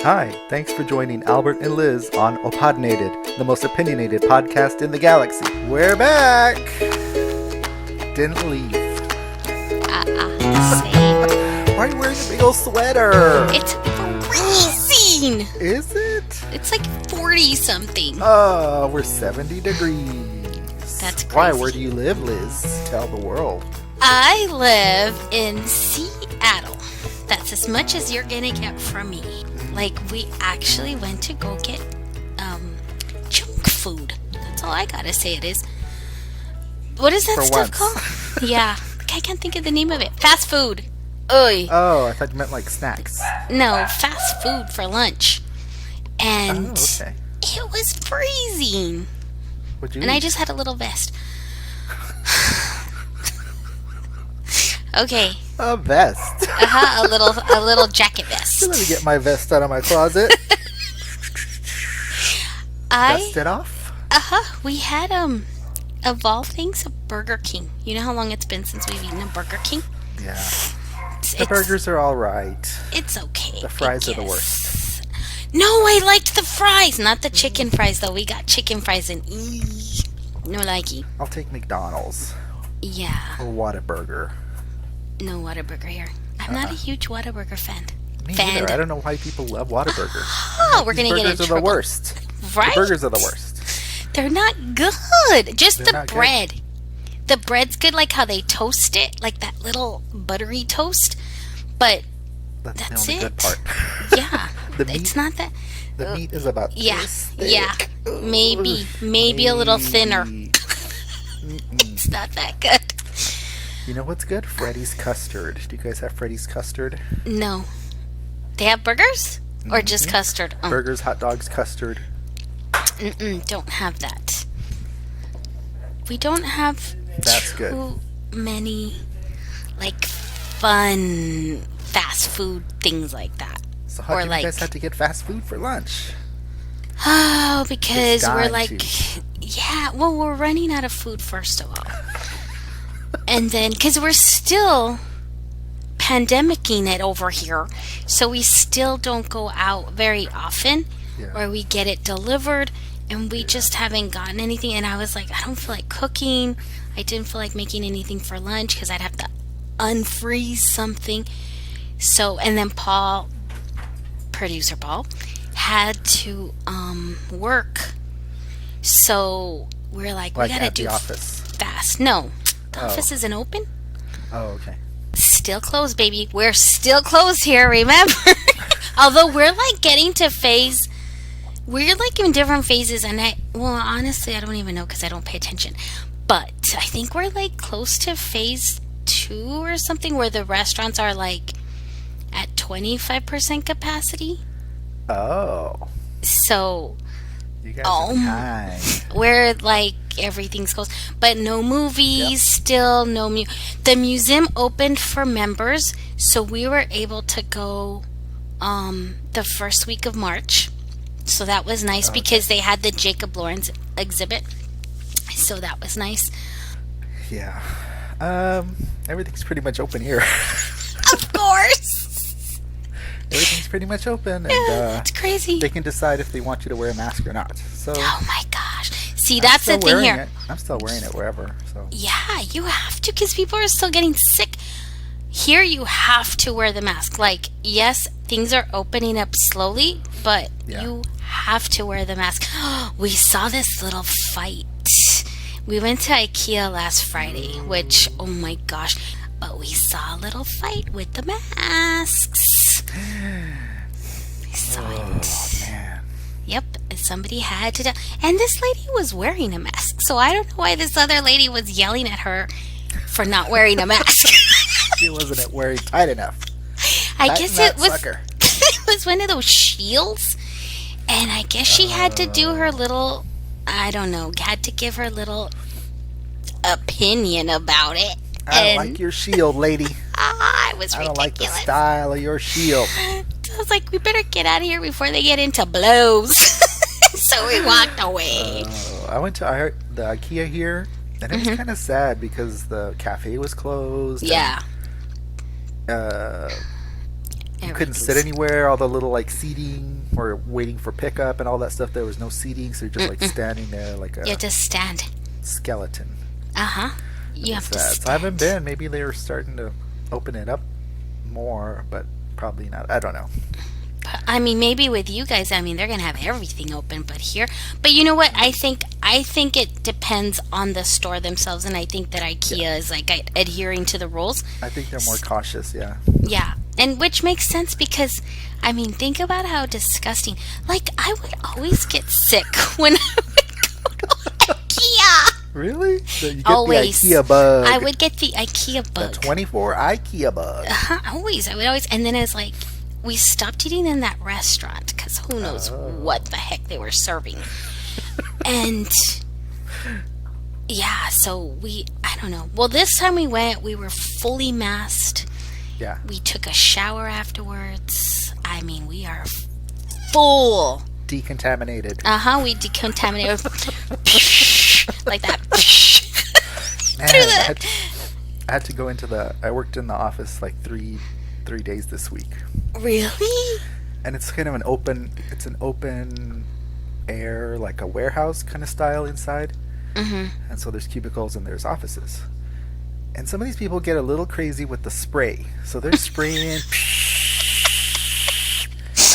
Hi, thanks for joining Albert and Liz on Opinionated, the most opinionated podcast in the galaxy. We're back! Didn't leave. Same. Why are you wearing a big old sweater? It's freezing! Is it? It's like 40 something. Oh, we're 70 degrees. That's crazy. Why? Where do you live, Liz? Tell the world. I live in Seattle. That's as much as you're gonna get from me. Like, we actually went to go get junk food. That's all I gotta say it is. What is that For stuff once. called? Yeah, I can't think of the name of it. Fast food. Oy. Oh, I thought you meant like snacks. No, fast food for lunch. And okay. it was freezing. What'd you And I eat? just had a little vest. Okay. A vest. A little jacket vest. Let me get my vest out of my closet. Dust it off? We had of all things, a Burger King. You know how long it's been since we've eaten a Burger King? Yeah. The burgers are all right. It's okay. The fries I are the guess. worst. No, I liked the fries, not the chicken fries though. We got chicken fries and no likey. I'll take McDonald's Yeah, or Whataburger. no Whataburger here. I'm not a huge Whataburger fan. Me neither. I don't know why people love Whataburger. Oh, we're These gonna get in burgers are trouble. the worst. Right? The burgers are the worst. They're not good. Just They're the not good. bread. The bread's good, like how they toast it, like that little buttery toast. But That's that's the only it. good part. Yeah, The meat- it's not that. The meat is about Yeah, this thick. yeah. Maybe a little thinner. Mm-mm. It's not that good. You know what's good? Freddy's custard. Do you guys have Freddy's custard? No, they have burgers or just custard. Oh, Burgers, hot dogs, custard. don't have that. We don't have That's too good. many like fun fast food things like that. So how Or do like- you guys have to get fast food for lunch? Oh, because It's we're got like, to. yeah, well, we're running out of food, first of all. And then, because we're still pandemicking it over here, so we still don't go out very often, Yeah. or we get it delivered, and we just haven't gotten anything. And I was like, I don't feel like cooking. I didn't feel like making anything for lunch because I'd have to unfreeze something. So, and then Paul, producer Paul, had to work, so we're like Like we gotta at do the office. fast. No, the office isn't open. Oh, okay. Still closed, baby. We're still closed here, remember? Although we're like getting to phase, we're like in different phases, and honestly I don't even know because I don't pay attention, but I think we're like close to phase 2 or something, where the restaurants are like at 25% capacity. Oh. So You guys are behind. where like everything's closed, but no movies. Yep. Still no the museum opened for members, so we were able to go the first week of March, so that was nice because they had the Jacob Lawrence exhibit, so that was nice. Yeah. Everything's pretty much open here. Of course. Everything's pretty much open, and It's crazy. they can decide if they want you to wear a mask or not. So Oh my gosh, see, that's the I'm still thing wearing here. it. I'm still wearing it wherever. So Yeah, you have to, because people are still getting sick. Here, you have to wear the mask. Like, yes, things are opening up slowly, but Yeah. you have to wear the mask. We saw this little fight. We went to IKEA last Friday, which, oh my gosh, but we saw a little fight with the masks. We saw it. man. Yep, somebody had to. And this lady was wearing a mask, so I don't know why this other lady was yelling at her for not wearing a mask. She wasn't wearing tight enough. I Tighten guess that it was sucker. it was one of those shields, and I guess she had to do her little. I don't know. Had to give her little opinion about it. I don't like your shield, lady. It was I don't like the ridiculous. style of your shield. I was like, we better get out of here before they get into blows. So we walked away. I went to the IKEA here, and it was kind of sad because the cafe was closed. Yeah. And, You couldn't sit anywhere. All the little like seating or waiting for pickup and all that stuff. There was no seating, so you're just like standing there like a You just stand. skeleton. You have to stand. So I haven't been. Maybe they were starting to open it up more, but probably not. I don't know. I mean, maybe with you guys, I mean, they're gonna have everything open, but you know what? I think it depends on the store themselves, and I think that IKEA is like adhering to the rules. I think they're more cautious. Yeah. Yeah, and which makes sense because, I mean, think about how disgusting. Like, I would always get sick when I would go to IKEA. Really? So you get Always. the IKEA bug. I would get the IKEA bug. The 24 IKEA bug. Always. I would always. And then it's like, we stopped eating in that restaurant because who knows what the heck they were serving. And yeah, so I don't know. Well, this time we went, we were fully masked. Yeah. We took a shower afterwards. I mean, we are full. Decontaminated. We decontaminated. Like that. Man, I had to go into I worked in the office like three days this week. Really? And it's kind of an open air, like a warehouse kind of style inside. And so there's cubicles and there's offices. And some of these people get a little crazy with the spray. So they're spraying,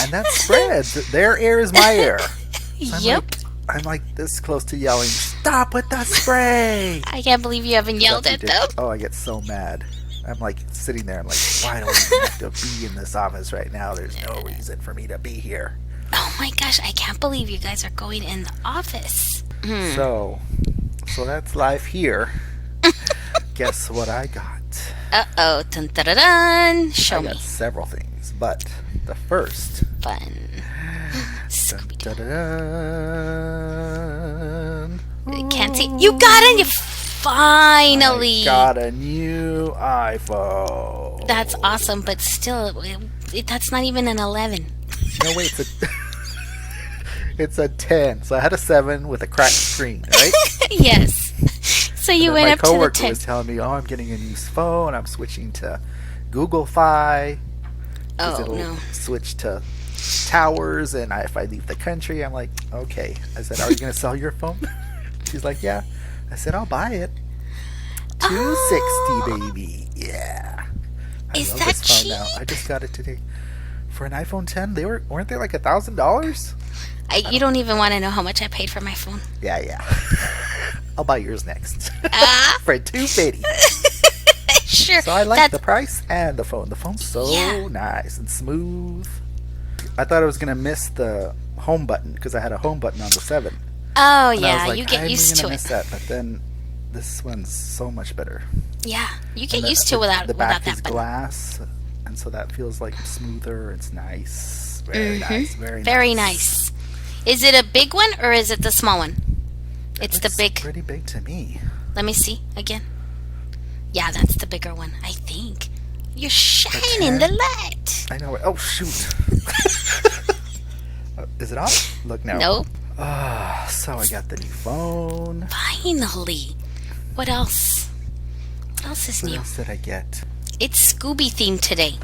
and that spreads. Their air is my air. So I'm like this close to yelling, "Stop with the spray!" I can't believe you haven't yelled at them. Oh, I get so mad. I'm like sitting there. I'm like, why do I even have to be in this office right now? There's no reason for me to be here. Oh my gosh, I can't believe you guys are going in the office. So that's life here. Guess what I got? Uh-oh. Dun, dun, dun, dun. Show I me. got several things, but the first. Fun. Dun, dun, dun, dun. Can't see. You got it! Finally! I got a new iPhone. That's awesome, but still, that's not even an 11. No, wait, it's a 10. So I had a 7 with a cracked screen, right? Yes. So you went up to the 10. My coworker was telling me, I'm getting a new phone. I'm switching to Google Fi. Oh, it'll no. switch to towers, and if I leave the country, I'm like, okay. I said, are you going to sell your phone? She's like, yeah. I said, I'll buy it. 260, baby. Yeah. Is that cheap? Now. I just got it today. For an iPhone 10, weren't they like $1,000? You don't even want to know how much I paid for my phone. Yeah. I'll buy yours next. For $250. Sure. So I like the price and the phone. The phone's so nice and smooth. I thought I was going to miss the home button because I had a home button on the 7. Oh, and yeah. like, You get used to it. Miss that, but then this one's so much better. Yeah. You get used to it without the back that is button. glass, and so that feels like smoother. It's nice. Very nice. Very nice. Is it a big one or is it the small one? It's the big. Pretty big to me. Let me see again. Yeah, that's the bigger one, I think. You're shining the light. I know. Oh, shoot. Is it off? Look now. Nope. So I got the new phone. Finally. What else? What else is new? What else did I get? It's Scooby themed today.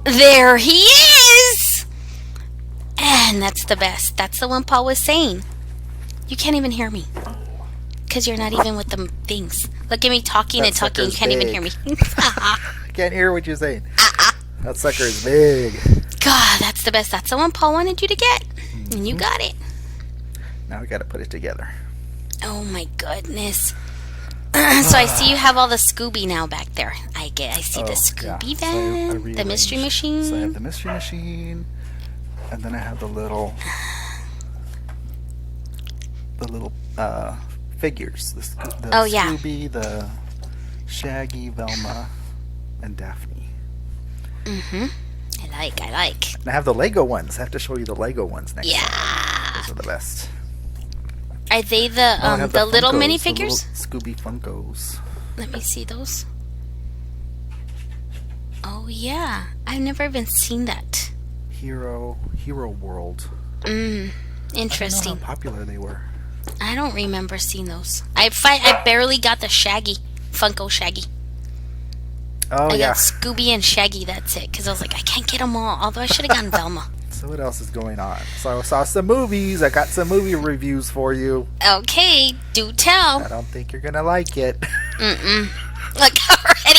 There he is! And that's the best. That's the one Paul was saying. You can't even hear me. Because you're not even with the things. Look at me talking and talking. You can't even hear me. I can't hear what you're saying. That sucker is big. God, that's the best. That's the one Paul wanted you to get. And you got it. Now we got to put it together. Oh my goodness. So I see you have all the Scooby now back there. I see the Scooby van, the mystery machine. So I have the mystery machine, and then I have the little figures. The Scooby, the Shaggy, Velma, and Daphne. I like. And I have the Lego ones. I have to show you the Lego ones next time. Those are the best. Are they the little Funkos, minifigures? The Scooby Funkos. Let me see those. Oh yeah, I've never even seen that. Hero World. Interesting. I don't know how popular they were. I don't remember seeing those. I barely got the Shaggy, Funko Shaggy. Oh I got yeah. Scooby and Shaggy. That's it. Because I was like, I can't get them all. Although I should have gotten Velma. So what else is going on? So I saw some movies. I got some movie reviews for you. Okay, do tell. I don't think you're gonna like it. Mm-mm. Look,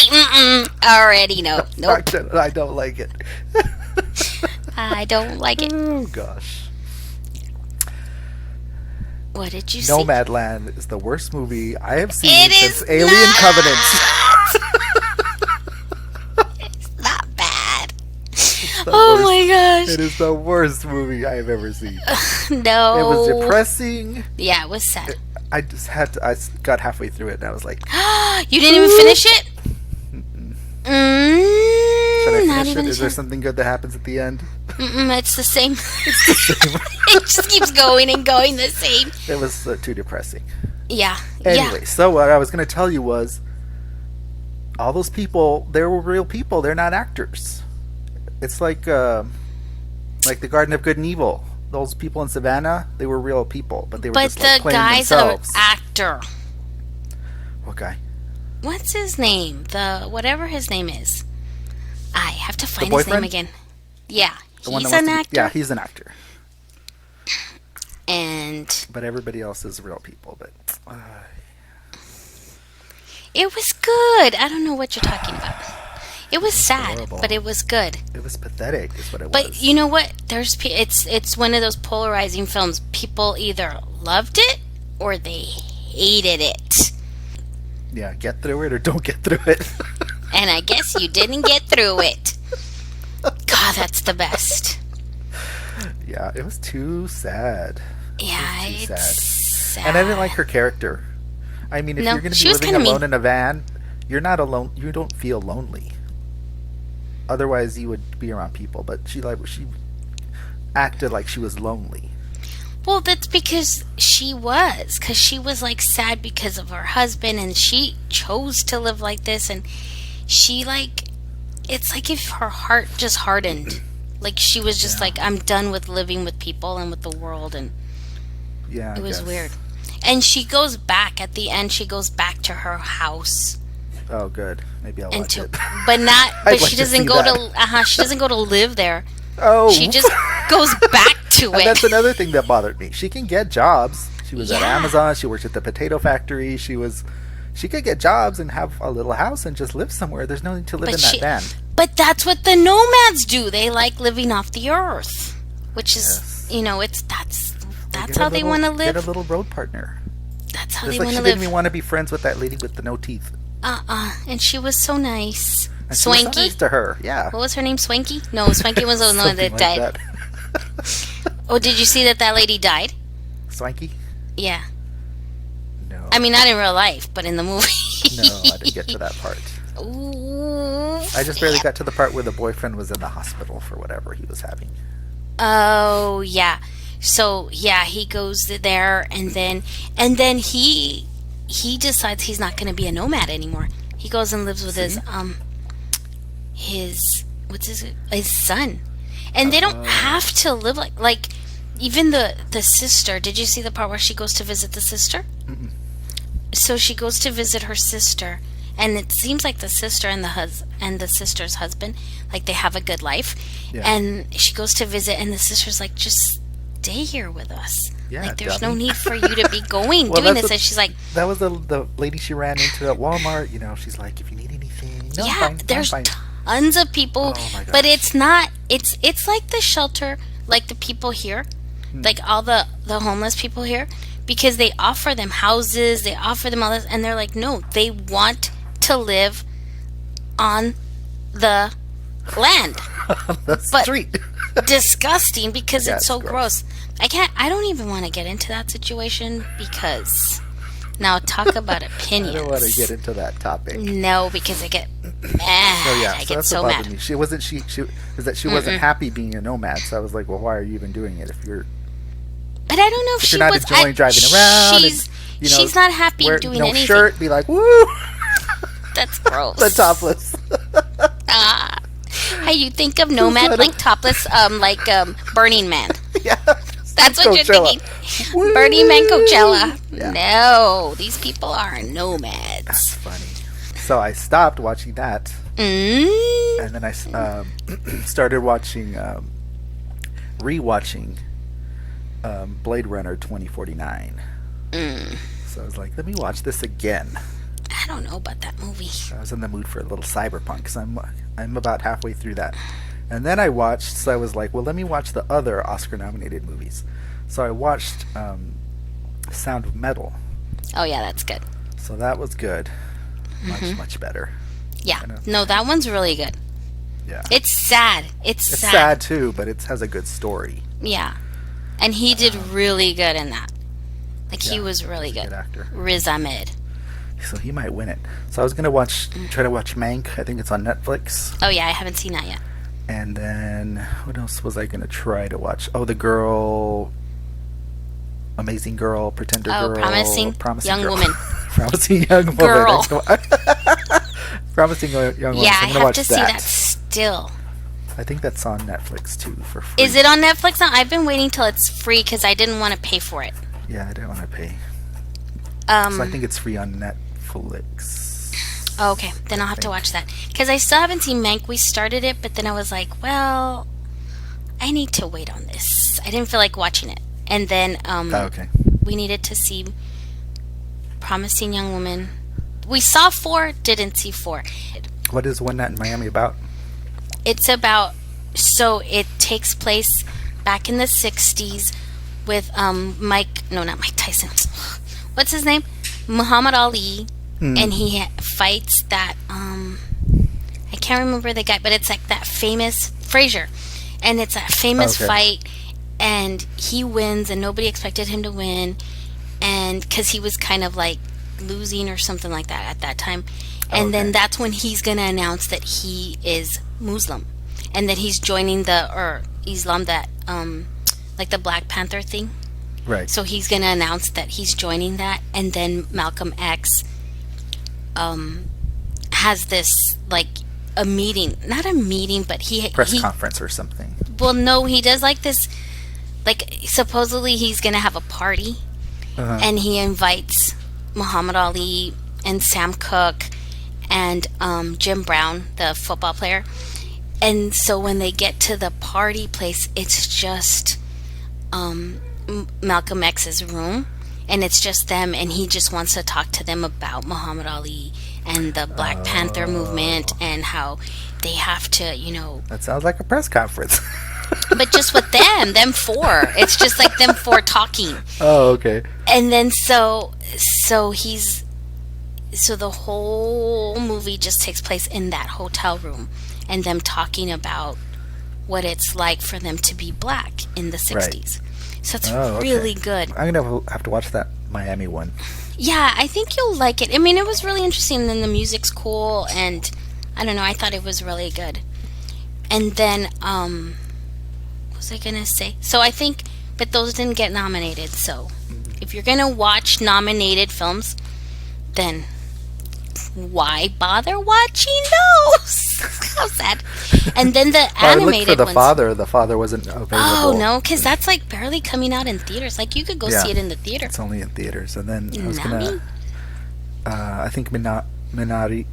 already, already, no. Nope. I don't like it. I don't like it. Oh gosh. What did you see? Nomadland is the worst movie I have seen It since is Alien not. Covenant. It's not bad. The Oh worst- my gosh. It is the worst movie I've ever seen. No. It was depressing. Yeah, it was sad. I just had to. I got halfway through it and I was like, You didn't even finish it? should I Not finish even it? a Is there chance. something good that happens at the end? It's the same. It just keeps going and going the same. It was too depressing. Yeah. Anyway, so what I was going to tell you was, all those people, they were real people. They're not actors. It's like the Garden of Good and Evil. Those people in Savannah, they were real people, but they were But just like the playing guy's themselves. an actor. What guy? What's his name? Whatever his name is. I have to find his name boyfriend? again. Yeah. The one He's that an wants to be- actor. Yeah, he's an actor. And But everybody else is real people. But it was good. I don't know what you're talking about. It was sad, horrible. but it was good. it was pathetic, is what it But was. you know what? It's one of those polarizing films. People either loved it or they hated it. Yeah, get through it or don't get through it. And I guess you didn't get through it. God, that's the best. Yeah, it was too sad. Yeah, too it's sad. sad. And I didn't like her character. I mean, if No, you're going to she be was living kinda alone mean. in a van, you're not alone. You don't feel lonely. Otherwise, you would be around people. But she acted like she was lonely. Well, that's because she was like sad because of her husband, and she chose to live like this, and she like, it's like if her heart just hardened. Like she was just like, I'm done with living with people and with the world, and Yeah, it was guess. weird. And she goes back at the end. She goes back to her house, Oh, good. Maybe I'll and watch to, it. but not. I'd But like she to doesn't see go that. to. She doesn't go to live there. Oh, She just goes back to And it. that's another thing that bothered me. She can get jobs. She was at Yeah. Amazon. She worked at the potato factory. She could get jobs and have a little house and just live somewhere. There's no need to live But in that she- van. But that's what the nomads do. They like living off the earth, which is, Yes. that's Get how a they little- want to Get a live. little road partner. That's how Just they like want she to didn't live. even want to be friends with that lady with the no teeth. And she was so nice. And she was so Swanky. nice to her. Yeah. What was her name? Swanky? No, Swanky was the one Something that like died. that. Oh, did you see that lady died? Swanky? Yeah. No. I mean, not in real life, but in the movie. No, I didn't get to that part. Ooh. I just barely got to the part where the boyfriend was in the hospital for whatever he was having. Oh yeah. So yeah, he goes there, and then he decides he's not going to be a nomad anymore. He goes and lives with his his son, and they don't have to live like even the sister. Did you see the part where she goes to visit the sister? Mm-mm. So she goes to visit her sister, and it seems like the sister and the sister's husband, like they have a good life. Yeah. And she goes to visit, and the sister's like, just stay here with us. Yeah, like there's dummy. no need for you to be going Well, doing that's this. what- And she's like, That was the lady she ran into at Walmart. You know, she's like, if you need anything, no, yeah, I'm fine, there's I'm fine. tons of people, Oh my but gosh. it's not. It's like the shelter, like the people here, like all the homeless people here, because they offer them houses, they offer them all this, and they're like, no, they want to live on the land. the but- street. Disgusting because Yeah, it's it's so gross. gross. I don't even want to get into that situation because now talk about I opinions. don't want to get into that topic. No, because I get mad. So yeah, I so get that's so what bothered mad. me. She wasn't she wasn't happy being a nomad. So I was like, well, why are you even doing it if you're But I don't know if if she you're not was. enjoying driving around? She's and, you know, she's not happy wear doing no anything. shirt, be like, woo, That's gross. the topless. Ah. How you think of nomad like topless, Burning Man? Yeah, That's what you're Coachella. thinking. Woo. Burning Man Coachella. Yeah. No, these people are That's nomads. funny. So I stopped watching that Mm. And then I started watching, rewatching Blade Runner 2049. Mm. So I was like, let me watch this again. I don't know about that movie. I was in the mood for a little cyberpunk because I'm about halfway through that. And then I watched, so I was like, well, let me watch the other Oscar-nominated movies. So I watched Sound of Metal. Oh yeah, that's good. So that was good. Much better. Yeah. Kinda- No, that one's really good. Yeah. It's sad. It's It's sad. sad too, but it has a good story. Yeah. And he did really good in that. Like, he Yeah, was really he's a good. good actor. Riz Ahmed. So he might win it. So I was gonna try to watch Mank. I think it's on Netflix. Oh yeah, I haven't seen that yet. And then what else was I gonna try to watch? Oh, the girl, Amazing Girl, Pretender Girl, Promising Young Girl. Woman. Promising Young Woman. Girl. Promising Young Woman. Yeah, So I I'm gonna have watch to see that still. I think that's on Netflix too for free. Is it on Netflix now? I've been waiting till it's free because I didn't want to pay for it. Yeah, I don't want to pay. So I think it's free on Netflix. Oh, okay, then I'll have to watch that. Because I still haven't seen Mank. We started it, but then I was like, well, I need to wait on this. I didn't feel like watching it. And then Okay. we needed to see Promising Young Woman. We saw 4, didn't see 4. What is One Night in Miami about? It's about, so it takes place back in the 60s with not Mike Tyson. What's his name? Muhammad Ali. And he fights that, I can't remember the guy, but it's like that famous, Frazier. And it's that famous fight, and he wins, and nobody expected him to win, and because he was kind of like losing or something like that at that time. And then that's when he's going to announce that he is Muslim, and that he's joining Islam, that, like the Black Panther thing. Right. So he's going to announce that he's joining that, and then Malcolm X has this, like, a meeting. Not a meeting, but Press conference or something. well, no, he does like this, like, supposedly he's going to have a party, and he invites Muhammad Ali and Sam Cooke and Jim Brown, the football player. And so when they get to the party place, it's just Malcolm X's room, and it's just them, and he just wants to talk to them about Muhammad Ali and the Black Panther movement and how they have to, That sounds like a press conference. but just with them 4. It's just like them 4 talking. Oh, okay. And then so the whole movie just takes place in that hotel room, and them talking about what it's like for them to be black in the 60s. So it's really good. I'm going to have to watch that Miami one. Yeah, I think you'll like it. I mean, it was really interesting, and the music's cool, and I don't know, I thought it was really good. And then, what was I going to say? So I think, but those didn't get nominated, so if you're going to watch nominated films, then why bother watching those? How sad. And then the I looked animated for the ones. father. The father wasn't available. Oh, no, because that's like barely coming out in theaters. Like, you could go see it in the theater. It's only in theaters. And then I was Nami? going to... I think Minotti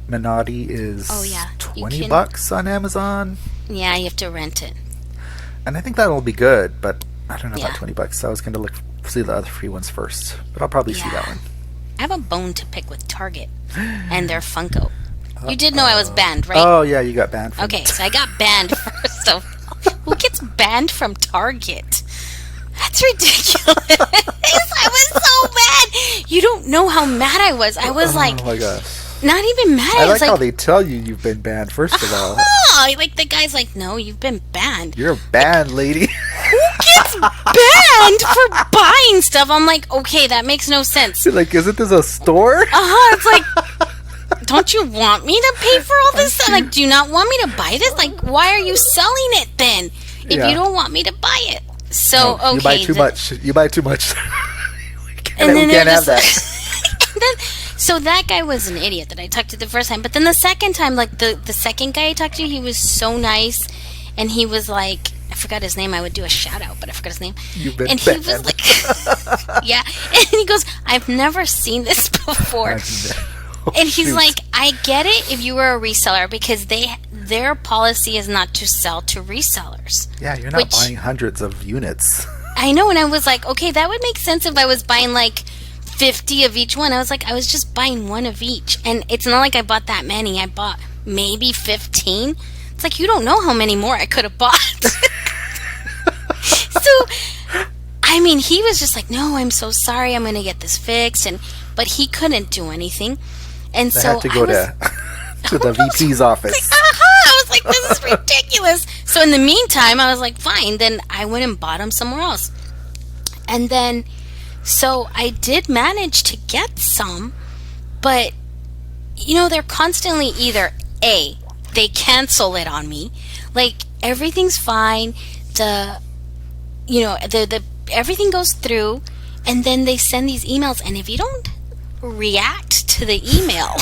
is $20 on Amazon. Yeah, you have to rent it. And I think that'll be good, but I don't know Yeah. about $20. So I was going to see the other free ones first. But I'll probably see that one. I have a bone to pick with Target and their Funko. You did know I was banned, right? Oh, yeah, you got banned from Okay, so I got banned first of all. Who gets banned from Target? That's ridiculous. I was so mad. You don't know how mad I was. I was like, oh my gosh. not even mad. I was like how they tell you you've been banned, first of all. oh, like the guy's like, no, you've been banned. You're banned, lady. Who gets banned for buying stuff? I'm like, okay, that makes no sense. You're like, isn't this a store? It's like, don't you want me to pay for all this stuff? Like, do you not want me to buy this? Like, why are you selling it then? If you don't want me to buy it. So, okay. You buy too much. You buy too much. we can't have that. So that guy was an idiot that I talked to the first time. But then the second time, like the second guy I talked to, he was so nice. And he was like, I forgot his name. I would do a shout out, but I forgot his name. You've been and he was like, yeah. And he goes, I've never seen this before. And he's like, I get it if you were a reseller because their policy is not to sell to resellers. Yeah, you're not buying hundreds of units. I know, and I was like, okay, that would make sense if I was buying like 50 of each one. I was just buying one of each. And it's not like I bought that many. I bought maybe 15. It's like, you don't know how many more I could have bought. So, I mean, he was just like, no, I'm so sorry. I'm going to get this fixed. But he couldn't do anything. And I so had to go to the VP's office. I was like, this is ridiculous. So in the meantime, I was like, fine. Then I went and bought them somewhere else. And then, so I did manage to get some, but, they're constantly either A, they cancel it on me. Like, everything's fine. The everything goes through, and then they send these emails, and if you don't react to the email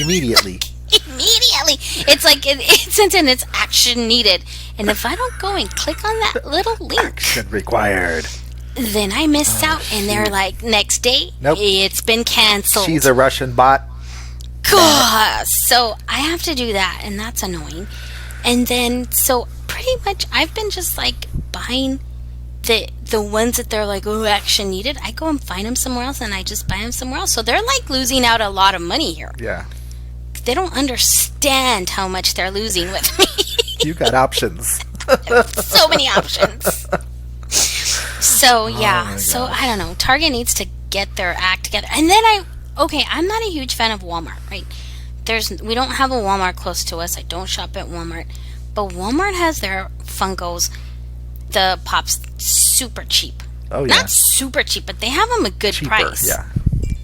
immediately, it's like it's sent in, it's action needed, and if I don't go and click on that little link, action required, then I miss out. And they're like, next day, nope, it's been canceled. She's a Russian bot. God. So I have to do that, and that's annoying. And then, so pretty much I've been just like buying the ones that they're like, oh, action needed. I go and find them somewhere else, and I just buy them somewhere else. So they're like losing out a lot of money here. Yeah. They don't understand how much they're losing with me. You got options. So many options. So yeah. So I don't know. Target needs to get their act together. And then I'm not a huge fan of Walmart, right? We don't have a Walmart close to us. I don't shop at Walmart. But Walmart has their Funkos, the Pops, super cheap. Oh, yeah. Not super cheap, but they have them a good Cheaper, price. yeah.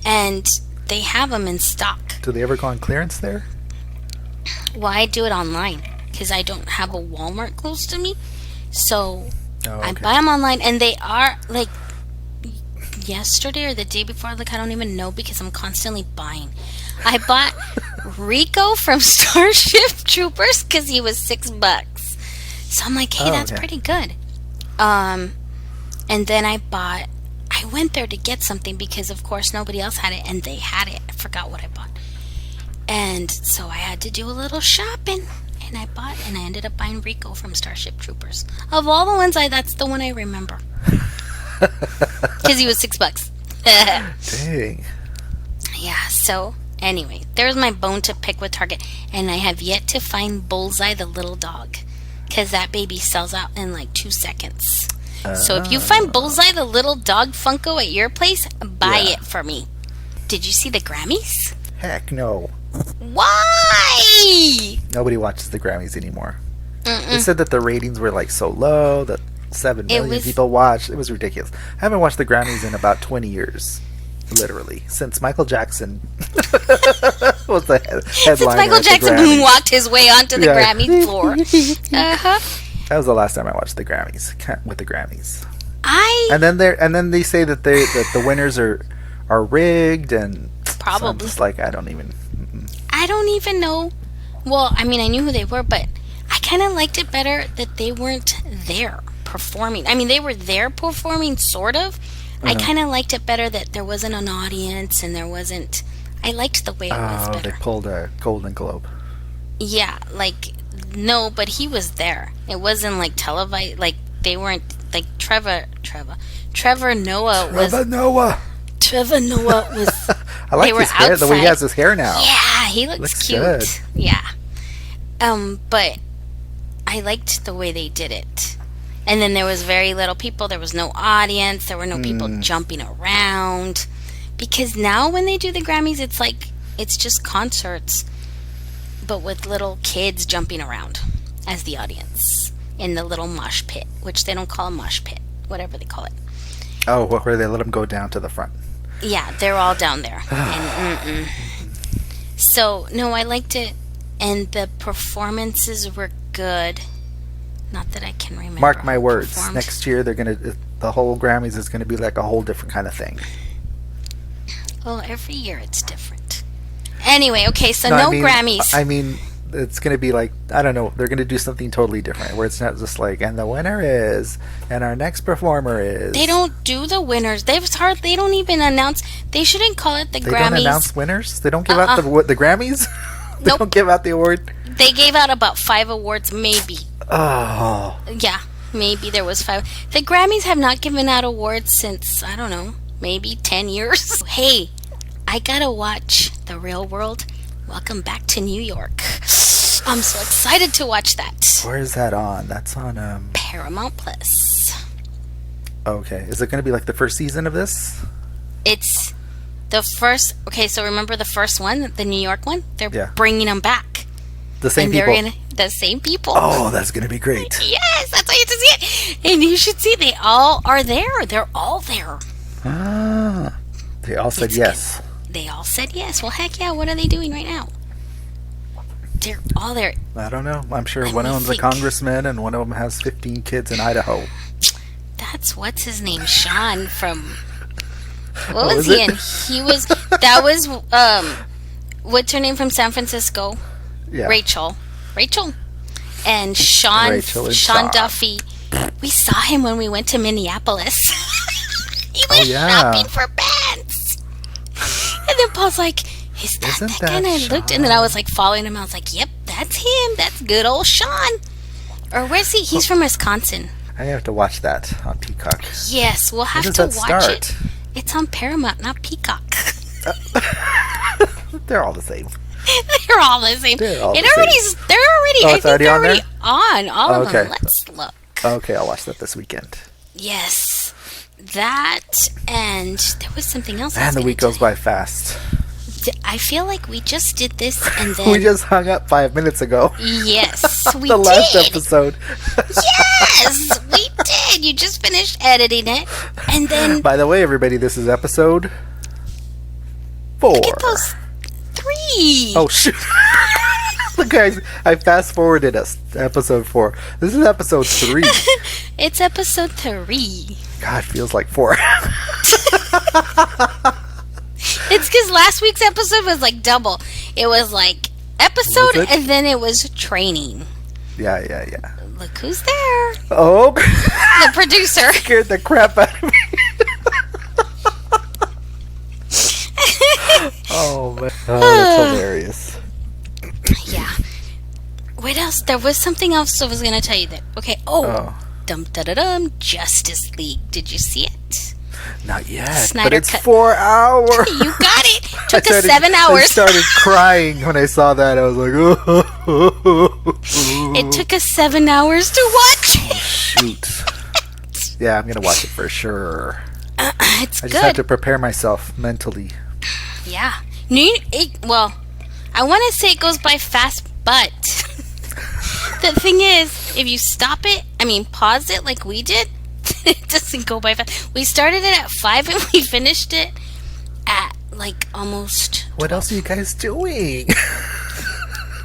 And they have them in stock. Do they ever go on clearance there? Well, I do it online because I don't have a Walmart close to me. So I buy them online, and they are like yesterday or the day before. Like, I don't even know because I'm constantly buying. I bought Rico from Starship Troopers because he was $6. So I'm like, hey, that's pretty good. And then I went there to get something because, of course, nobody else had it, and they had it. I forgot what I bought. And so I had to do a little shopping, and I ended up buying Rico from Starship Troopers. Of all the ones, that's the one I remember. Because he was $6. Dang. Yeah, so anyway, there's my bone to pick with Target, and I have yet to find Bullseye the little dog, because that baby sells out in like 2 seconds. So if you find Bullseye the little dog Funko at your place, buy it for me. Did you see the Grammys? Heck no. Why? Nobody watches the Grammys anymore. They said that the ratings were like so low that 7 million people watched. It was ridiculous. I haven't watched the Grammys in about 20 years. Literally. Since Michael Jackson was the headliner. Since Michael Jackson moonwalked his way onto the Grammy floor. Uh-huh. That was the last time I watched the Grammys. With the Grammys. And then they say that the winners are rigged, and probably. So I'm just like, I don't even know. Well, I mean, I knew who they were, but I kind of liked it better that they weren't there performing. I mean, they were there performing, sort of. I kind of liked it better that there wasn't an audience, and there wasn't. I liked the way it was better. They pulled a Golden Globe. Yeah, like, no, but he was there. It wasn't like televised. Like, they weren't like Trevor Noah was. Trevor Noah was. I like his hair. Outside. The way he has his hair now. Yeah, he looks cute. Good. Yeah. But I liked the way they did it. And then there was very little people. There was no audience. There were no people jumping around. Because now when they do the Grammys, it's like, it's just concerts, but with little kids jumping around as the audience in the little mosh pit, which they don't call a mosh pit, whatever they call it. Oh, where they let them go down to the front. Yeah, they're all down there. And, so, no, I liked it. And the performances were good. Not that I can remember. Mark my words. Next year, the whole Grammys is gonna be like a whole different kind of thing. Well, every year it's different. Anyway, okay, so no Grammys. I mean, it's going to be like, I don't know, they're going to do something totally different where it's not just like, and the winner is, and our next performer is. They don't do the winners. They don't even announce. They shouldn't call it the They Grammys. don't announce winners. They don't give out the Grammys. They Nope. don't give out the award. They gave out about 5 awards, maybe. Oh, Yeah, maybe there was 5. The Grammys have not given out awards since, I don't know, maybe 10 years. Hey, I gotta watch The Real World. Welcome back to New York. I'm so excited to watch that. where is that on? That's on. Paramount Plus. Okay, is it going to be like the first season of this? It's the first. Okay, so remember the first one, the New York one? They're Yeah. bringing them back. The same And people. they're in the same people. Oh, that's going to be great. Yes, that's why you have to see it. And you should see they all are there. They're all there. Ah, they all said It's yes. They all said yes. Well, heck yeah, what are they doing right now? They're all there. I don't know. I'm sure Let one me of them's a think. congressman and one of them has 15 kids in Idaho. That's what's his name? Sean from. What Oh, was is he it? in? He was. That was. What's her name from San Francisco? Yeah. Rachel. And Sean. Rachel and Sean Sean. Duffy. We saw him when we went to Minneapolis. He was Oh, yeah. shopping for pants. And then Paul's like, is that Isn't that that guy? And I looked, and then I was like following him. I was like, yep, that's him. That's good old Sean. Or where's he? He's from Wisconsin. I have to watch that on Peacock. Yes, we'll have Where to does that watch start? it. It's on Paramount, not Peacock. They're all the same. They're all the same. They're all They're the already. same. They're already. Oh, I it's think already they're on already there? on. All of Okay. them. Let's look. Okay, I'll watch that this weekend. Yes, that and there was something else. I Man, was the gonna week goes tell by fast. you. I feel like we just did this, and then We just hung up 5 minutes ago. yes, we The last did. episode. Yes, we did. You just finished editing it, and then By the way, everybody, this is episode 4. look at those 3. Oh, shoot. Look, guys, I fast forwarded us to episode 4. This is episode 3. It's episode 3. God, feels like 4. It's because last week's episode was like double. It was like episode, Was it? and then it was training. Yeah. Look who's there. Oh, The producer. scared the crap out of me. Oh, man. Oh, that's hilarious. Yeah. What else? There was something else I was going to tell you that. Okay. Oh. Oh, Dum Justice League. Did you see it? not yet. Snyder But it's Cut. 4 hours. You got it. Took I us started- 7 I hours. started crying when I saw that. I was like, oh. It took us 7 hours to watch. Shoot. Yeah, I'm going to watch it for sure. It's I just have good. to prepare myself mentally. Yeah. Well, I want to say it goes by fast, but the thing is, if you stop it, pause it like we did, it doesn't go by fast. We started it at 5 and we finished it at like almost What else are you guys doing?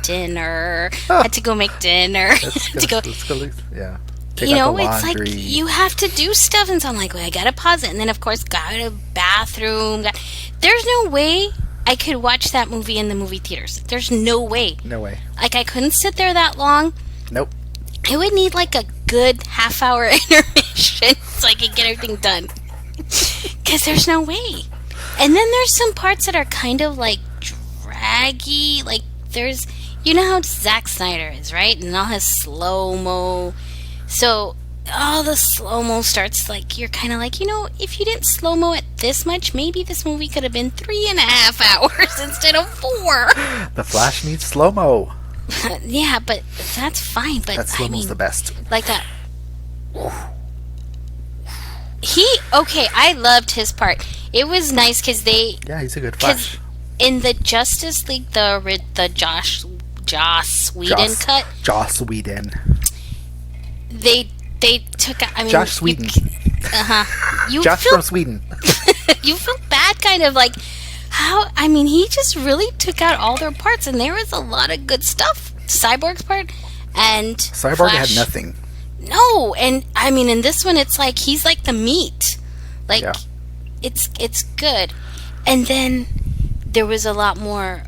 dinner. Had to go make dinner. to go. Let's go. Yeah. Take You out know, the it's like laundry. you have to do stuff, and so I'm like, well, I gotta pause it, and then of course, got to bathroom. There's no way I could watch that movie in the movie theaters. There's no way. No way. Like I couldn't sit there that long. Nope. It would need like a good half-hour intermission so I could get everything done. Because there's no way. And then there's some parts that are kind of like draggy. Like there's, you know how Zack Snyder is, right? And all his slow-mo. So all the slow-mo starts like, you're kind of like, if you didn't slow-mo it this much, maybe this movie could have been 3.5 hours instead of 4. The Flash needs slow mo. Yeah, but that's fine. But That slow mo's the best. like that. Okay, I loved his part. It was nice because Yeah, he's a good Flash. in the Justice League, the Joss Whedon cut, Joss Whedon. they took. Josh Whedon. You Josh feel from Sweden. you feel bad, kind of like how. He just really took out all their parts, and there was a lot of good stuff. Cyborg's part and Cyborg Flash. had nothing. No, and in this one, it's like he's like the meat. Like Yeah. it's good. And then there was a lot more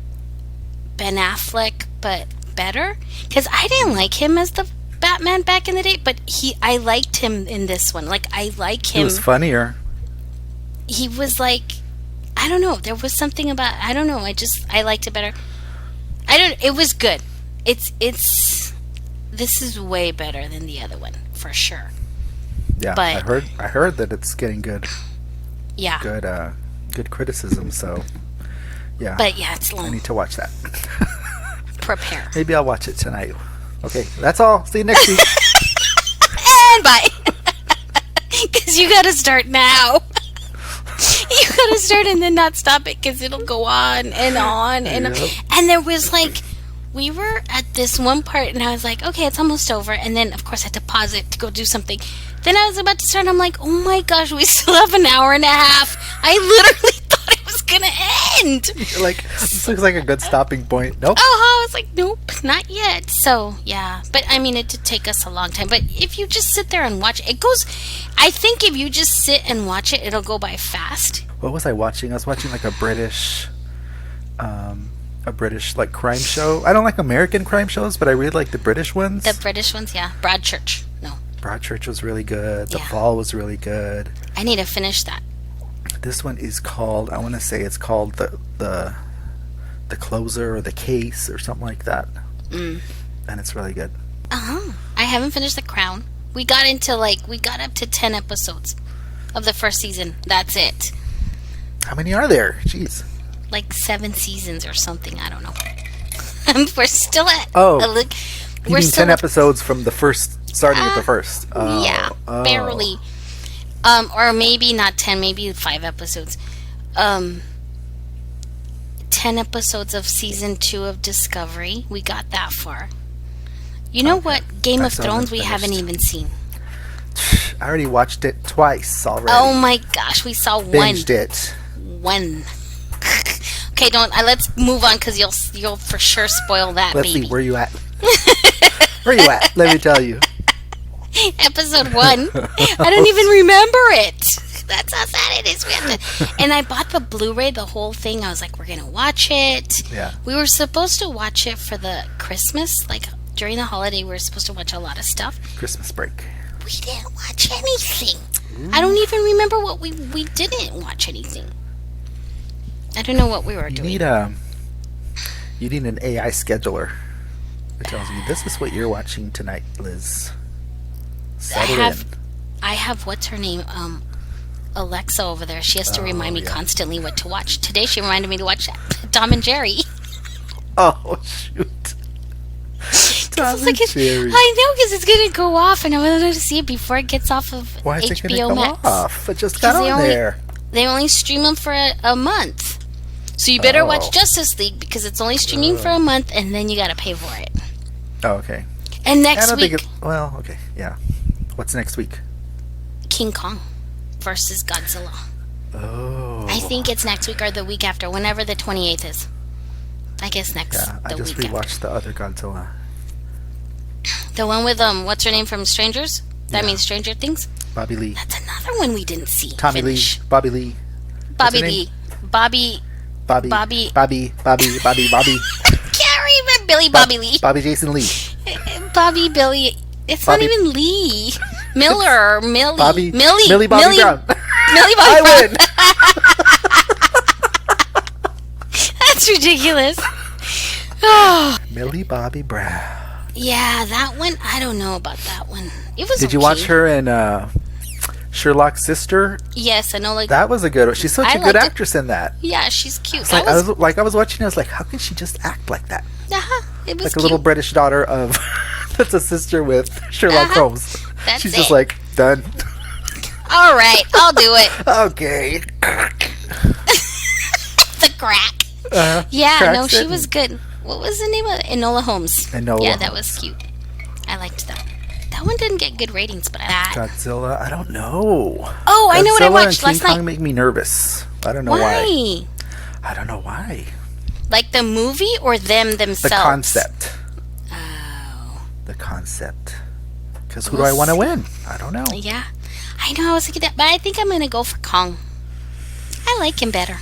Ben Affleck, but better because I didn't like him as the Batman back in the day, but I liked him in this one. Like I like He him. was funnier. He was like, I don't know. There was something about, I don't know. I liked it better. It was good. This is way better than the other one for sure. Yeah, But I heard that it's getting good yeah, good criticism. So yeah, but yeah, it's I long. need to watch that. Prepare. Maybe I'll watch it tonight. Okay, that's all. See you next week. And bye. Because you got to start now. You got to start and then not stop it because it'll go on and on and on. Yep. And there was like, we were at this one part and I was like, okay, it's almost over. And then, of course, I had to pause it to go do something. Then I was about to start and I'm like, oh my gosh, we still have an hour and a half. I literally thought it was going to end. You're like, this looks like a good stopping point. Nope. Oh, I was like, nope, not yet. So, yeah. But, I mean, it did take us a long time. But if you just sit there and watch it, I think if you just sit and watch it, it'll go by fast. What was I watching? I was watching like a British like crime show. I don't like American crime shows, but I really like the British ones. The British ones, yeah. Broadchurch. No. Broadchurch was really good. The Yeah. Fall was really good. I need to finish that. This one is called, I want to say it's called the Closer or the Case or something like that. Mm. And it's really good. Uh-huh. I haven't finished The Crown. We got up to 10 episodes of the first season. That's it. How many are there? Jeez. Like 7 seasons or something. I don't know. We're still at... Oh. Look, You we're mean still 10 episodes from the first, starting at the first? yeah, Oh. barely. Or maybe not 10, maybe 5 episodes. 10 episodes of season 2 of Discovery. We got that far. You know Okay. what? Game I of still Thrones we haven't haven't even seen. I already watched it twice already. Oh my gosh, we saw Binged it. one. Okay, let's move on because you'll for sure spoil that, Let's baby. see, where you at? Where you at? Let me tell you. Episode 1. I don't even remember it. That's how sad it is. We have to, and I bought the Blu-ray, the whole thing. I was like, we're gonna watch it. Yeah. We were supposed to watch it for the Christmas, like during the holiday. We were supposed to watch a lot of stuff. Christmas break. We didn't watch anything. I don't even remember what we didn't watch anything. I don't know what we were doing. You need an AI scheduler. It tells you this is what you're watching tonight, Liz. Set it in. I have what's her name? Alexa over there. She has to remind me yeah. constantly what to watch. Today she reminded me to watch Tom and Jerry. Oh shoot! Tom It's like and Jerry. I know because it's gonna go off, and I wanted to see it before it gets off of Why is it HBO gonna go Max. off? It just got 'Cause on there. They only stream them for a month, so you better Oh. watch Justice League because it's only streaming for a month, and then you gotta pay for it. Oh, okay. And I next don't week, think it. Well, okay, yeah. What's next week? King Kong versus Godzilla. Oh. I think it's next week or the week after, whenever the 28th is. I guess next Yeah, I the just week after. rewatched the other Godzilla. The one with what's her name from Strangers? That Yeah. means Stranger Things. Bobby Lee. That's another one we didn't see. Tommy finish. Lee. Bobby Lee. Bobby her Lee. Bobby. Bobby. Bobby- Bobby. Can't remember Billy Bobby Lee. Bobby Jason Lee. Bobby Billy. It's Bobby- not even Lee. Miller or Millie. Bobby. Millie Bobby Brown. Millie Bobby I Brown. win. That's ridiculous. Oh. Millie Bobby Brown. Yeah, that one. I don't know about that one. It was. Did you okay. watch her in Sherlock's Sister? Yes, I know. Like That was a good one. She's such I a good liked it. actress in that. yeah, she's cute. It's That like, was. I was watching. I was like, how can she just act like that? It was Like a cute. little British daughter of that's a sister with Sherlock Holmes. That's She's it. just like done. All right, I'll do it. Okay. The crack. Yeah, no, she was good. What was the name of it? Enola Holmes. Enola Yeah, that Holmes. was cute. I liked that. That one didn't get good ratings, but Godzilla. I don't know. Oh, I know what I Godzilla watched and last King Kong night. make me nervous. I don't know why. Why? I don't know why. Like the movie or them The themselves? concept. Oh. The concept. Because who do I want to win? I don't know. Yeah. I know, I was thinking that, but I think I'm going to go for Kong. I like him better.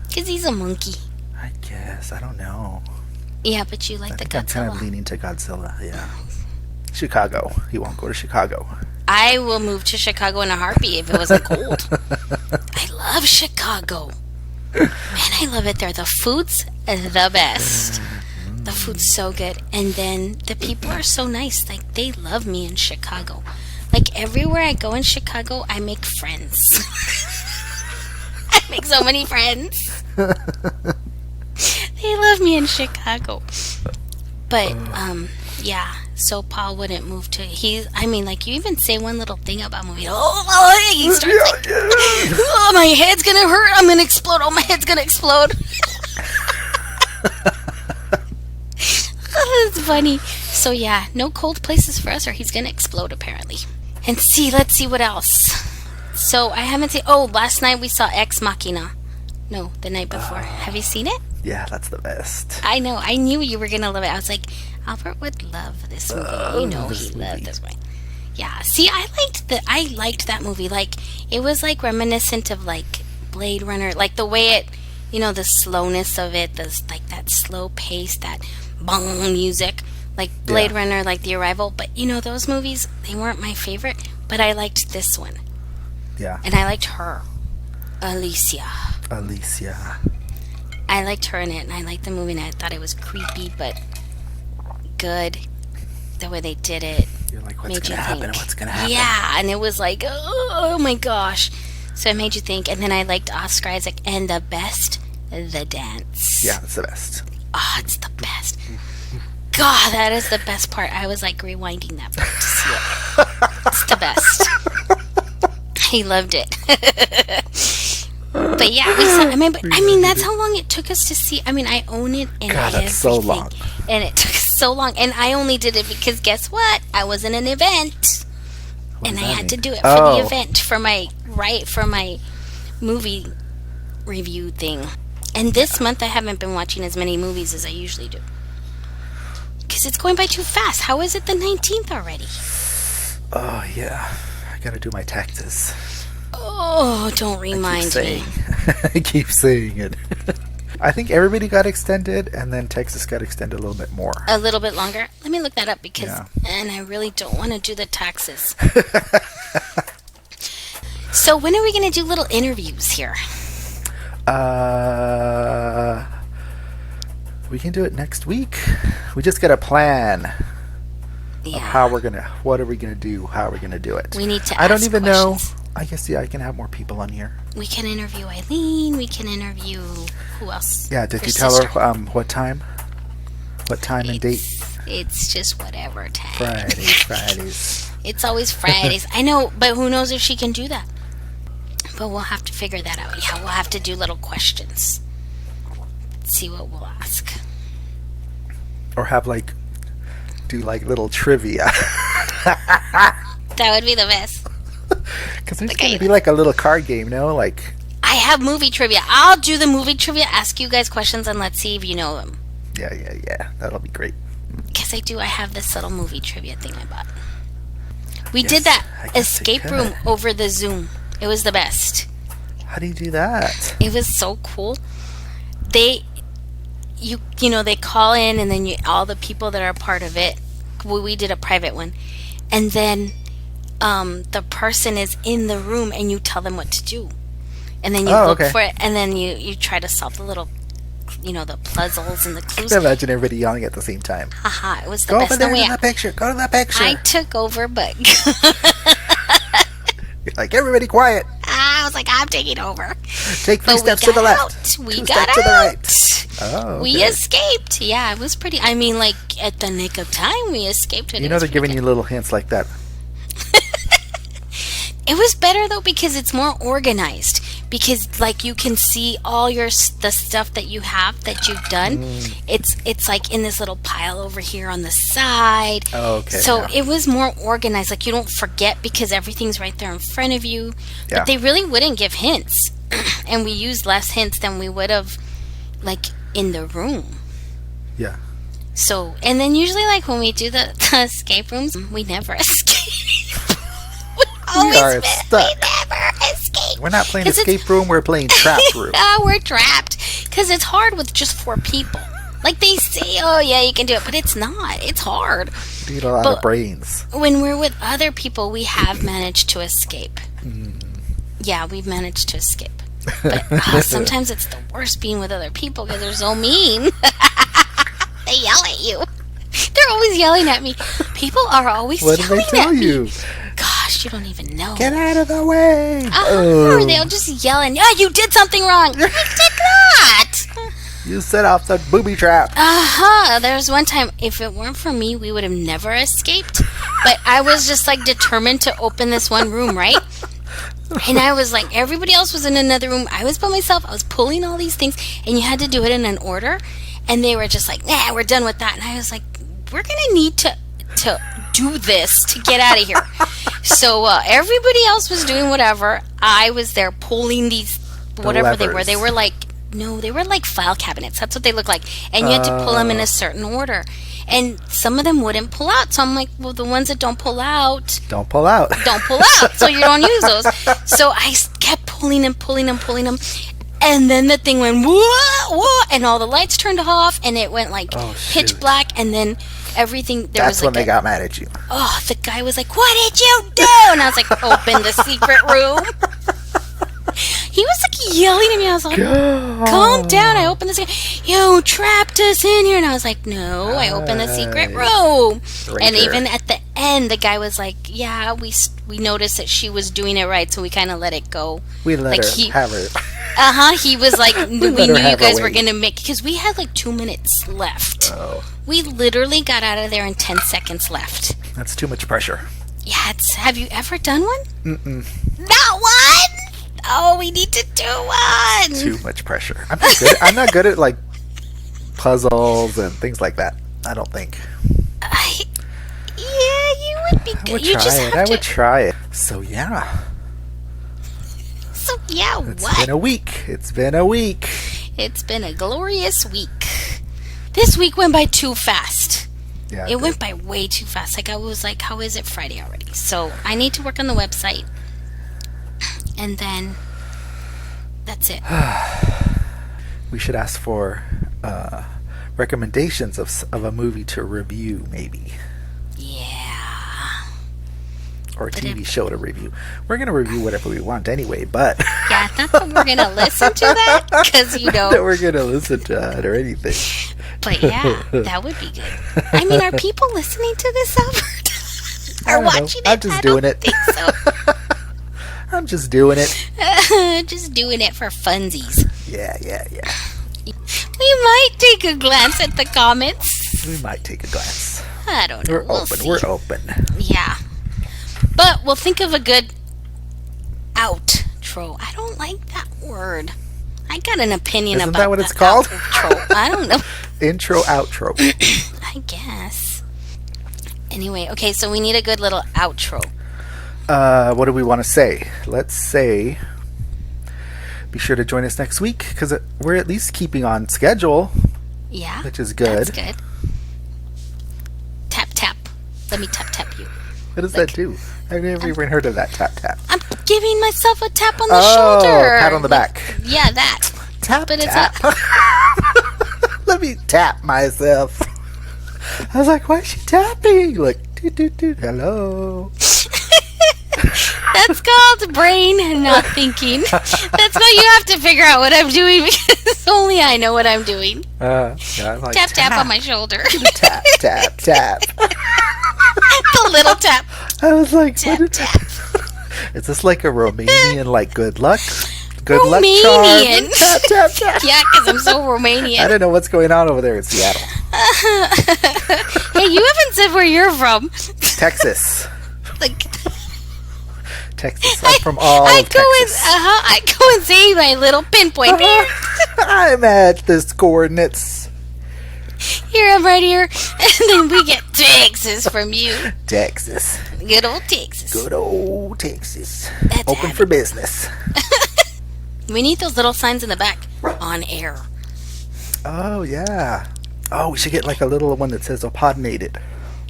Because he's a monkey. I guess. I don't know. Yeah, but you like I the think I'm kind of Godzilla. leaning to Godzilla. Yeah. Chicago. He won't go to Chicago. I will move to Chicago in a heartbeat if it wasn't cold. I love Chicago. Man, I love it there. The food's the best. The food's so good. And then the people are so nice. Like, they love me in Chicago. Like, everywhere I go in Chicago, I make friends. I make so many friends. They love me in Chicago. But, yeah. So Paul wouldn't move to, I mean, like, you even say one little thing about moving. He starts like, oh, my head's gonna hurt. I'm gonna explode. Oh, my head's gonna explode. That's funny. So yeah, no cold places for us or he's gonna explode apparently. And let's see what else. So I haven't seen, last night we saw Ex Machina. No, the night before. Have you seen it? Yeah, that's the best. I know. I knew you were gonna love it. I was like, Albert would love this movie. You know he loved this one. Yeah. See, I liked that movie. Like, it was like reminiscent of like Blade Runner, like the way it, the slowness of it, like that slow pace, that bong music, like Blade Runner, like The Arrival. But those movies, they weren't my favorite, but I liked this one. Yeah. And I liked her, Alicia. I liked her in it, and I liked the movie, and I thought it was creepy, but good. The way they did it. You're like, what's going to happen? What's going to happen? Yeah, and it was like, oh my gosh. So it made you think, and then I liked Oscar Isaac, and the best, the dance. Yeah, it's the best. Oh, it's the best. God, that is the best part. I was like rewinding that part to see it. It's the best. He loved it. But yeah, we saw, I mean, that's how long it took us to see. I mean, I own it and God, that's so long. And it took so long. And I only did it because guess what? I was in an event. And I had to do it for the event, for my movie review thing. And this month I haven't been watching as many movies as I usually do. Because it's going by too fast. How is it the 19th already? Oh, yeah. I gotta do my taxes. Oh, don't remind me. I keep saying it. I think everybody got extended, and then Texas got extended a little bit more. A little bit longer? Let me look that up because, and I really don't want to do the taxes. So when are we going to do little interviews here? We can do it next week. We just got a plan of what are we gonna do, how are we gonna do it. We need to I don't even questions. know. I guess, I can have more people on here. We can interview Eileen. We can interview, who else? Yeah, did you tell her what time? What time and date? It's just whatever time. Fridays. It's always Fridays. I know, but who knows if she can do that. But we'll have to figure that out. Yeah, we'll have to do little questions. See what we'll ask. Or have do little trivia. That would be the best. Because there's going to be a little card game, no? I have movie trivia. I'll do the movie trivia, ask you guys questions, and let's see if you know them. Yeah. That'll be great. Because I do. I have this little movie trivia thing I bought. We did that escape room over the Zoom. It was the best. How do you do that? It was so cool. They call in, and then all the people that are part of it. We did a private one, and then the person is in the room, and you tell them what to do, and then you look for it, and then you try to solve the little, the puzzles and the clues. I can imagine everybody yelling at the same time. Haha, it was the Go best. over there to that picture. Go to that picture. I took over, but you're like, everybody quiet. I was like, I'm taking over. Take 3 steps to the left. We 2 got steps out. to the right. Oh, okay. We escaped. Yeah, it was pretty. I mean, at the nick of time, we escaped. They're giving you little hints like that. It was better though because it's more organized. Because you can see all the stuff that you have that you've done. It's in this little pile over here on the side. Oh, okay. So it was more organized. You don't forget because everything's right there in front of you. Yeah. But they really wouldn't give hints, and we used less hints than we would have, in the room. Yeah. So, and then usually when we do the escape rooms, we never escape. We are stuck. We never escape. We're not playing escape room. We're playing trap room. We're trapped because it's hard with just 4 people. Like they say, oh yeah, you can do it, but it's not. It's hard. You need a lot of brains. When we're with other people, we have managed to escape. Yeah, we've managed to escape. But sometimes it's the worst being with other people because they're so mean. They yell at you. They're always yelling at me. People are always What do yelling they tell at me. you? Gosh, you don't even know. Get out of the way! Or they'll just yell and, you did something wrong. You did not. You set off the booby trap. There was one time, if it weren't for me, we would have never escaped. But I was just like determined to open this one room, right? And I was like, everybody else was in another room. I was by myself. I was pulling all these things, and you had to do it in an order. And they were just like, nah, we're done with that. And I was like, we're going to need to do this to get out of here. So everybody else was doing whatever. I was there pulling these, whatever they were. They were like, no, they were like file cabinets. That's what they look like. And you had to pull them in a certain order. And some of them wouldn't pull out. So I'm like, well, the ones that don't pull out. Don't pull out. Don't pull out. So you don't use those. So I kept pulling them. And then the thing went, whoa, whoa, and all the lights turned off, and it went like pitch black, and then everything. That's when they got mad at you. Oh, the guy was like, what did you do? And I was like, open the secret room. He was like yelling at me. I was like, calm down. I opened the secret. You trapped us in here. And I was like, no, I opened the secret room. And even at the end, the guy was like, yeah, we noticed that she was doing it right, so we kind of let it go. We let her have it. He was like, we knew you guys were going to make, because we had like 2 minutes left. Oh. We literally got out of there in 10 seconds left. That's too much pressure. Yeah, have you ever done one? Mm-mm. Not one? Oh, we need to do one. Too much pressure. I'm not good at like puzzles and things like that. I don't think. Yeah, you would be good. I would try it. So yeah. What? It's been a week. It's been a glorious week. This week went by too fast. Yeah, it went by way too fast. Like I was like, how is it Friday already? So I need to work on the website. And then that's it. We should ask for recommendations of a movie to review, maybe. Yeah. Or a TV show to review. We're going to review whatever we want anyway, but... Yeah, not that we're going to listen to that, because you know... that we're going to listen to it or anything. But yeah, that would be good. I mean, are people listening to this, Albert? Or watching it? I'm just doing it. I don't think so. I'm just doing it. Just doing it for funsies. Yeah. We might take a glance at the comments. We might take a glance. I don't know. We're open. Yeah. But we'll think of a good outro. I don't like that word. I got an opinion Isn't about that what it's called? Outro. I don't know. Intro, outro. I guess. Anyway, okay, so we need a good little outro. What do we want to say? Let's say, be sure to join us next week, because we're at least keeping on schedule. Yeah. Which is good. That's good. Tap, tap. Let me tap, tap you. What does that do? I've never even heard of that tap, tap. I'm giving myself a tap on the shoulder. Pat on the back. Yeah, that. Tap, but tap. Let me tap myself. I was like, why is she tapping? Like, hello. That's called brain not thinking. That's why you have to figure out what I'm doing, because only I know what I'm doing. Yeah, I'm like, tap on my shoulder. Tap, tap, tap. The little tap. I was like, tap, tap. Is this like a Romanian, like, good luck? Good Romanian. Luck charm? Tap, tap, tap. Yeah, because I'm so Romanian. I don't know what's going on over there in Seattle. Hey, you haven't said where you're from. Texas. Like, Texas. I'm from all of Texas. I go and say my little pinpoint. I'm at this coordinates. Here, I'm right here. And then we get Texas from you. Texas. Good old Texas. Good old Texas. That's open for business. We need those little signs in the back. On air. Oh, yeah. Oh, we should get like a little one that says opinionated.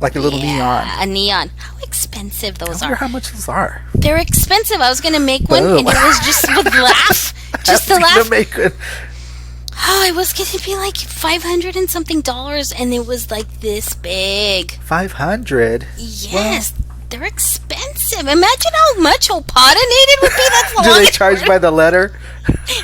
Like a little neon. A neon. How expensive those I wonder how much those are. They're expensive. I was going to make one, and it was just with laugh. Just to laugh. Make it. Oh, it was going to be like $500 and something, and it was like this big. 500. Yes, they're expensive. Imagine how much opinionated would be. That's the Do they longest charge word. by the letter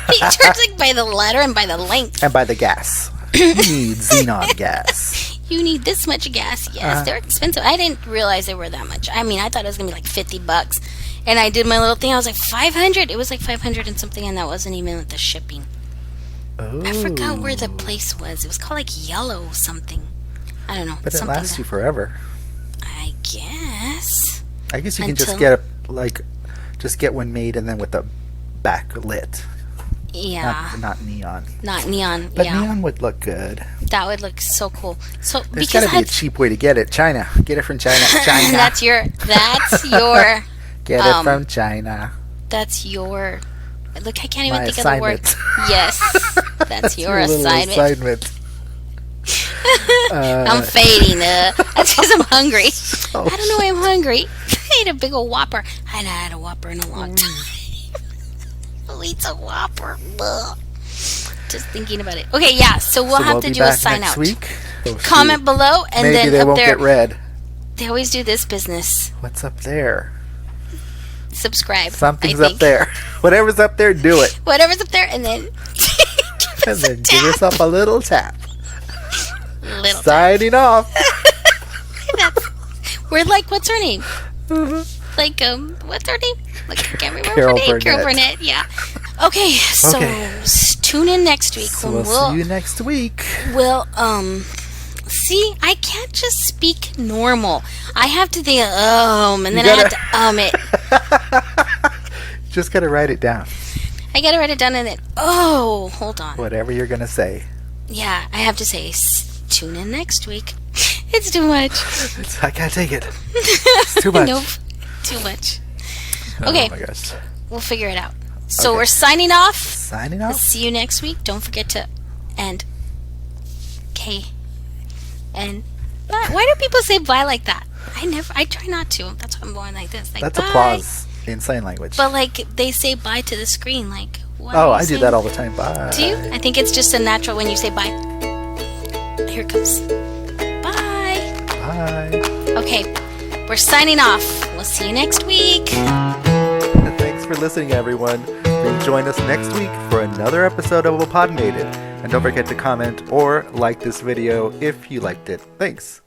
They charge like by the letter and by the length. and by the gas? You need xenon gas. You need this much gas. Yes, they're expensive. I didn't realize they were that much. I mean, I thought it was gonna be like $50, and I did my little thing. I was like 500. It was like 500 and something, and that wasn't even with the shipping. Oh. I forgot where the place was. It was called like Yellow something. I don't know. But it something lasts you forever. I guess. I guess you can just Until- get one made and then with the back lit. Yeah. Not neon. Not neon. But yeah. neon would look good. That would look so cool. So There's because got to be a cheap way to get it. China. Get it from China. China. that's your Get it from China. that's your look. I can't even My think of the word. assignment. Yes, that's your little assignment. assignment. I'm fading. That's because I'm hungry. Oh, I don't know why I'm hungry. I ate a big old Whopper. I hadn't had a Whopper in a long time. Who eats a Whopper? Ugh. Just thinking about it. Okay, yeah. So we'll have to be do a back sign next out. week. Oh, Comment shoot. below, and Maybe then they up won't there, get read. they always do this business. What's up there? Subscribe. Something's I up think. there. Whatever's up there, do it. Whatever's up there, and then give And us a then give tap. yourself a little tap. Little tap. Signing off. We're like, what's her name? Like, what's her name? Like, I can't remember Carol her name. Carol Burnett. Burnett, yeah. Okay, so Okay. tune in next week So when we'll see you next week. we'll see, I can't just speak normal. I have to think and then I have to it. Just gotta write it down. I gotta write it down and then hold on. Whatever you're gonna say. Yeah, I have to say tune in next week. It's too much. I can't take it. It's too much. Nope. Too much. Okay. Oh my gosh. We'll figure it out. So Okay. we're signing off. Signing We'll off. see you next week. Don't forget to end. Okay. And why do people say bye like that? I try not to. That's why I'm going like this. Like, That's bye. applause in sign language. But like they say bye to the screen. Like why Oh, are you I do saying- that all the time. Bye. Do you? I think it's just a natural when you say bye. Here it comes. Bye. Bye. Okay. We're signing off. We'll see you next week. Thanks for listening, everyone. Please join us next week for another episode of Opinionated. And don't forget to comment or like this video if you liked it. Thanks.